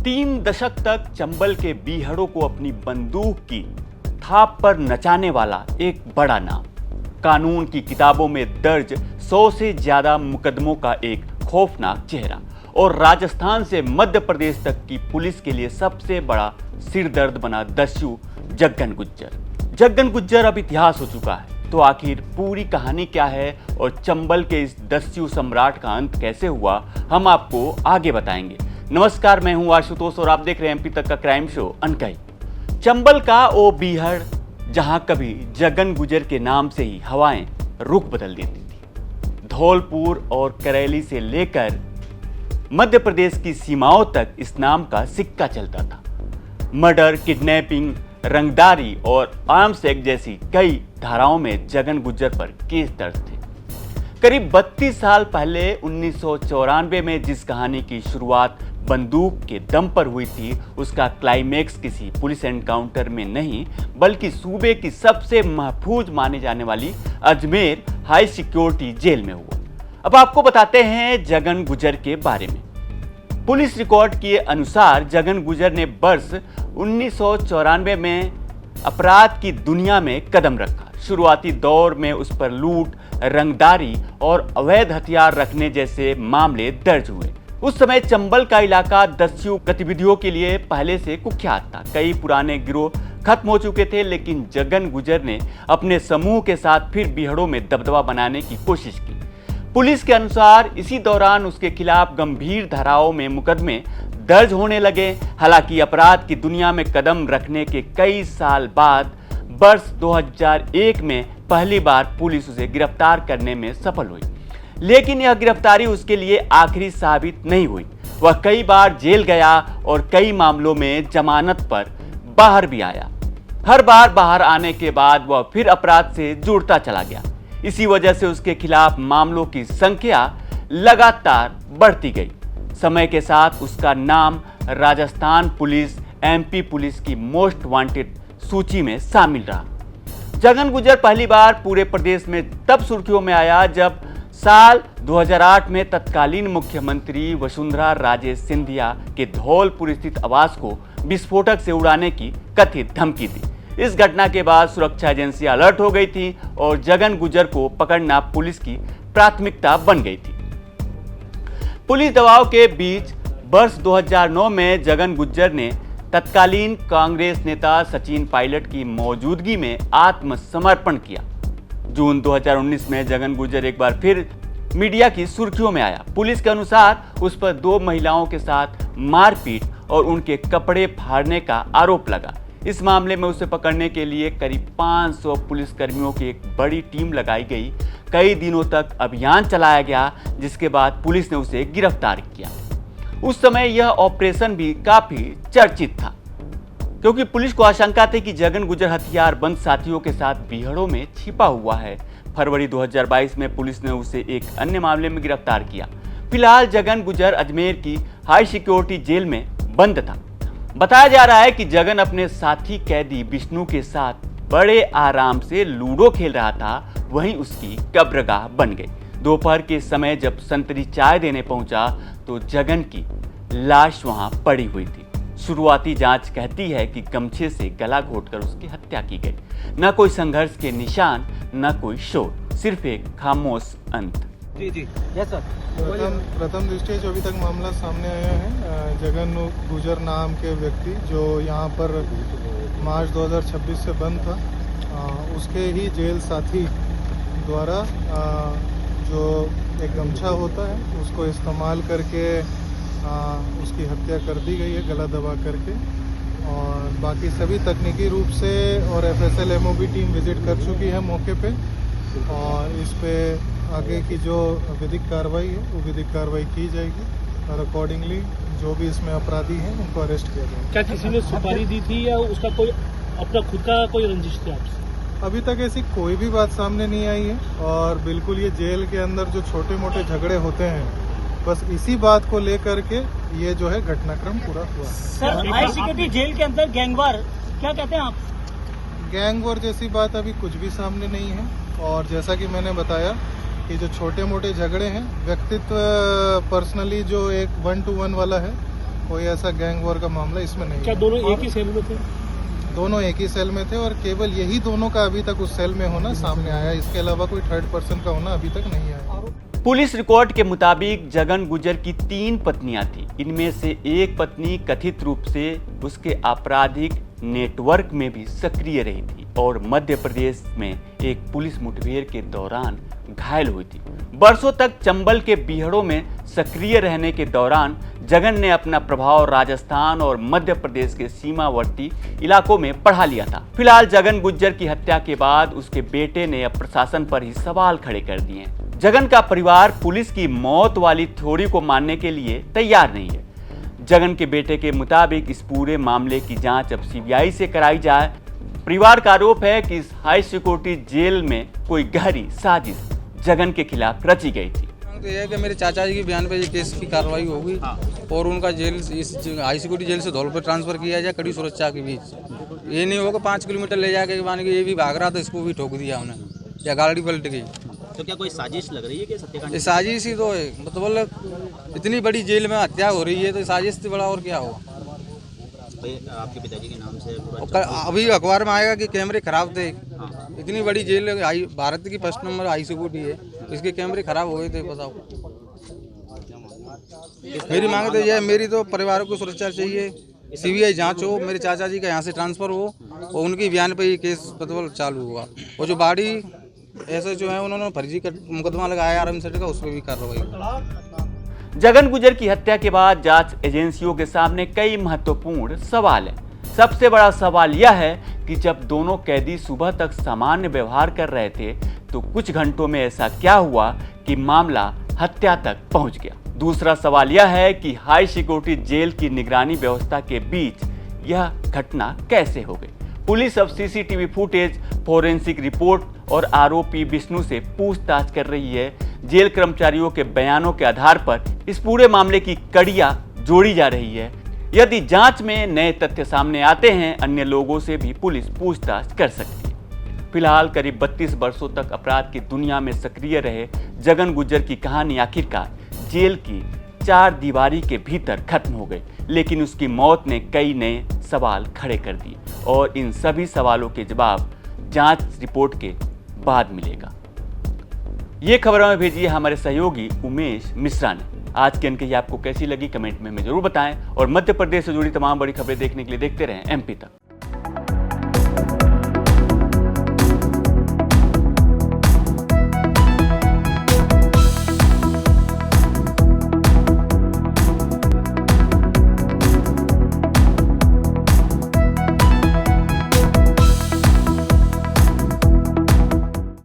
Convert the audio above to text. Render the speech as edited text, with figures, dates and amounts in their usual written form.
3 दशक तक चंबल के बीहड़ों को अपनी बंदूक की थाप पर नचाने वाला एक बड़ा नाम, कानून की किताबों में दर्ज 100 से ज्यादा मुकदमों का एक खौफनाक चेहरा और राजस्थान से मध्य प्रदेश तक की पुलिस के लिए सबसे बड़ा सिरदर्द बना दस्यु जग्गन गुज्जर। जग्गन गुज्जर अब इतिहास हो चुका है, तो आखिर पूरी कहानी क्या है और चंबल के इस दस्यु सम्राट का अंत कैसे हुआ, हम आपको आगे बताएंगे। नमस्कार, मैं हूं आशुतोष और आप देख रहे हैं एमपी तक का क्राइम शो अनकही। चंबल का ओ बीहड़, जहां कभी जग्गन गुज्जर के नाम से ही हवाएं रुख बदल देती थी। धौलपुर और करैली से लेकर मध्य प्रदेश की सीमाओं तक इस नाम का सिक्का चलता था। मर्डर, किडनैपिंग, रंगदारी और आर्म्स एक्ट जैसी कई धाराओं में जग्गन गुज्जर पर केस दर्ज थे। करीब 32 साल पहले 1994 में जिस कहानी की शुरुआत बंदूक के दम पर हुई थी, उसका क्लाइमेक्स किसी पुलिस एनकाउंटर में नहीं, बल्कि सूबे की सबसे महफूज माने जाने वाली अजमेर हाई सिक्योरिटी जेल में हुआ। अब आपको बताते हैं जग्गन गुज्जर के बारे में। पुलिस रिकॉर्ड के अनुसार जग्गन गुज्जर ने वर्ष 1994 में अपराध की दुनिया में कदम रखा। शुरुआती दौर में उस पर लूट, रंगदारी और अवैध हथियार रखने जैसे मामले दर्ज हुए। उस समय चंबल का इलाका दस्यु गतिविधियों के लिए पहले से कुख्यात था। कई पुराने गिरोह खत्म हो चुके थे, लेकिन जग्गन गुज्जर ने अपने समूह के साथ फिर बीहड़ों में दबदबा बनाने की कोशिश की। पुलिस के अनुसार इसी दौरान उसके खिलाफ गंभीर धाराओं में मुकदमे दर्ज होने लगे। हालांकि अपराध की दुनिया में कदम रखने के कई साल बाद वर्ष 2001 में पहली बार पुलिस उसे गिरफ्तार करने में सफल हुई, लेकिन यह गिरफ्तारी उसके लिए आखिरी साबित नहीं हुई। वह कई बार जेल गया और कई मामलों में जमानत पर बाहर भी आया। हर बार बाहर आने के बाद वह फिर अपराध से जुड़ता चला गया। इसी वजह से उसके खिलाफ मामलों की संख्या लगातार बढ़ती गई। समय के साथ उसका नाम राजस्थान पुलिस, एमपी पुलिस की मोस्ट वांटेड सूची में शामिल रहा। जग्गन गुज्जर पहली बार पूरे प्रदेश में तब सुर्खियों में आया जब साल 2008 में तत्कालीन मुख्यमंत्री वसुंधरा राजे सिंधिया के धौलपुर स्थित आवास को विस्फोटक से उड़ाने की कथित धमकी दी। इस घटना के बाद सुरक्षा एजेंसियां अलर्ट हो गई थी और जग्गन गुज्जर को पकड़ना पुलिस की प्राथमिकता बन गई थी। पुलिस दबाव के बीच वर्ष 2009 में जग्गन गुज्जर ने तत्कालीन कांग्रेस नेता सचिन पायलट की मौजूदगी में आत्मसमर्पण किया। जून 2019 में जग्गन गुज्जर एक बार फिर मीडिया की सुर्खियों में आया। पुलिस के अनुसार उस पर 2 महिलाओं के साथ मारपीट और उनके कपड़े फाड़ने का आरोप लगा। इस मामले में उसे पकड़ने के लिए करीब 500 पुलिसकर्मियों की एक बड़ी टीम लगाई गई। कई दिनों तक अभियान चलाया गया, जिसके बाद पुलिस ने उसे गिरफ्तार किया। उस समय यह ऑपरेशन भी काफी चर्चित था, क्योंकि पुलिस को आशंका थी कि जग्गन गुज्जर हथियारबंद साथियों के साथ बीहड़ों में छिपा हुआ है। फरवरी 2022 में पुलिस ने उसे एक अन्य मामले में गिरफ्तार किया। फिलहाल जग्गन गुज्जर अजमेर की हाई सिक्योरिटी जेल में बंद था। बताया जा रहा है कि जग्गन अपने साथी कैदी विष्णु के साथ बड़े आराम से लूडो खेल रहा था, वहीं उसकी कब्रगाह बन गई। दोपहर के समय जब संतरी चाय देने पहुंचा तो जग्गन की लाश वहां पड़ी हुई थी। शुरुआती जांच कहती है कि गमछे से गला घोंटकर उसकी हत्या की गई। न कोई संघर्ष के निशान, न कोई शोर, सिर्फ एक खामोश अंत। जी यस सर। प्रथम दृष्टया जो अभी तक मामला सामने आया है, जग्गन गुज्जर नाम के व्यक्ति जो यहाँ पर मार्च 2026 से बंद था, उसके ही जेल साथी द्वारा जो एक गमछा होता है उसको इस्तेमाल करके उसकी हत्या कर दी गई है, गला दबा करके। और बाकी सभी तकनीकी रूप से और FSL MOB टीम विजिट कर चुकी है मौके पे, और इस पे आगे की जो विधिक कार्रवाई है वो विधिक कार्रवाई की जाएगी और अकॉर्डिंगली जो भी इसमें अपराधी हैं उनको अरेस्ट किया जाएगा। क्या किसी ने सुपारी दी थी या उसका कोई अपना खुद का कोई रंजिश थी आपसे? अभी तक ऐसी कोई भी बात सामने नहीं आई है, और बिल्कुल ये जेल के अंदर जो छोटे मोटे झगड़े होते हैं, बस इसी बात को लेकर के ये जो है घटनाक्रम पूरा हुआ। सर, हाई सिक्योरिटी जेल के अंदर गैंगवार, क्या कहते हैं आप? गैंगवार जैसी बात अभी कुछ भी सामने नहीं है, और जैसा कि मैंने बताया कि जो छोटे मोटे झगड़े हैं, व्यक्तित्व पर्सनली जो एक 1-to-1 वाला है कोई ऐसा गैंग वॉर का मामला इसमें नहीं क्या है। दोनों एक ही सेल में थे? दोनों एक ही सेल में थे और केवल यही दोनों का अभी तक उस सेल में होना सामने आया। इसके अलावा कोई थर्ड पर्सन का होना अभी तक नहीं आया। पुलिस रिकॉर्ड के मुताबिक जगन गुज्जर की 3 पत्नियां थी। इनमें से एक पत्नी कथित रूप से उसके आपराधिक नेटवर्क में भी सक्रिय रही थी और मध्य प्रदेश में एक पुलिस मुठभेड़ के दौरान घायल हुई थी। बरसों तक चंबल के बीहड़ों में सक्रिय रहने के दौरान जगन ने अपना प्रभाव राजस्थान और मध्य प्रदेश के सीमावर्ती इलाकों में बढ़ा लिया था। फिलहाल जगन गुज्जर की हत्या के बाद उसके बेटे ने अब प्रशासन पर ही सवाल खड़े कर दिए हैं। जगन का परिवार पुलिस की मौत वाली थ्योरी को मानने के लिए तैयार नहीं है। जगन के बेटे के मुताबिक इस पूरे मामले की जांच अब सीबीआई से कराई जाए। परिवार का आरोप है कि इस हाई सिक्योरिटी जेल में कोई गहरी साजिश जगन के खिलाफ रची गई थी। तो यह है कि मेरे चाचा जी के बयान पे ये केस की कार्रवाई होगी और उनका जेल इस हाई सिक्योरिटी जेल से धौलपुर ट्रांसफर किया जाए कड़ी सुरक्षा के बीच। ये नहीं होगा 5 किलोमीटर ले जाके मान के ये भी भाग रहा था, इसको भी ठोक दिया उन्हें या गाड़ी पलट गई। तो क्या कोई साजिश लग रही है कि सत्याकांड? ये साजिश ही तो है, मतलब इतनी बड़ी जेल में हत्या हो रही है तो साजिश से बड़ा और क्या होगा। आपके पिताजी के नाम से अभी अखबार में आएगा कि कैमरे खराब थे। इतनी बड़ी जेल भारत की 1st नंबर हाई सिक्योरिटी है, इसके कैमरे खराब हो गए थे। बताओ, मेरी मांग तो यह है, मेरी तो परिवार को सुरक्षा चाहिए। सीबीआई जांच हो, मेरे चाचा जी का यहाँ से ट्रांसफर हो और उनके बयान पे ये केस मतलब चालू हुआ। और जो बाड़ी ऐसे जो है उन्होंने फर्जी का मुकदमा लगाया आरएमसेट का, उस पर भी कार्रवाई। जगन गुज्जर की हत्या के बाद जांच एजेंसियों के सामने कई महत्वपूर्ण सवाल हैं। सबसे बड़ा सवाल यह है कि जब दोनों कैदी सुबह तक सामान्य व्यवहार कर रहे थे तो कुछ घंटों में ऐसा क्या हुआ कि मामला हत्या तक पहुंच गया। दूसरा सवाल यह है कि हाई सिक्योरिटी जेल की निगरानी व्यवस्था के बीच यह घटना कैसे हो गई। पुलिस अब सीसीटीवी फुटेज, फोरेंसिक रिपोर्ट और आरोपी विष्णु से पूछताछ कर रही है। जेल कर्मचारियों के बयानों के आधार पर इस पूरे मामले की कड़ियां जोड़ी जा रही है। यदि जांच में नए तथ्य सामने आते हैं, अन्य लोगों से भी पुलिस पूछताछ कर सकती है। फिलहाल करीब 32 वर्षों तक अपराध की दुनिया में सक्रिय रहे जगन गुज्जर की कहानी आखिरकार जेल की 4 दीवारी के भीतर खत्म हो गई, लेकिन उसकी मौत ने कई नए सवाल खड़े कर दिए और इन सभी सवालों के जवाब जांच रिपोर्ट के बाद मिलेगा। ये खबर हमें भेजी है हमारे सहयोगी उमेश मिश्रा ने। आज की अनकही आपको कैसी लगी कमेंट में हमें जरूर बताएं और मध्य प्रदेश से जुड़ी तमाम बड़ी खबरें देखने के लिए देखते रहें MP तक।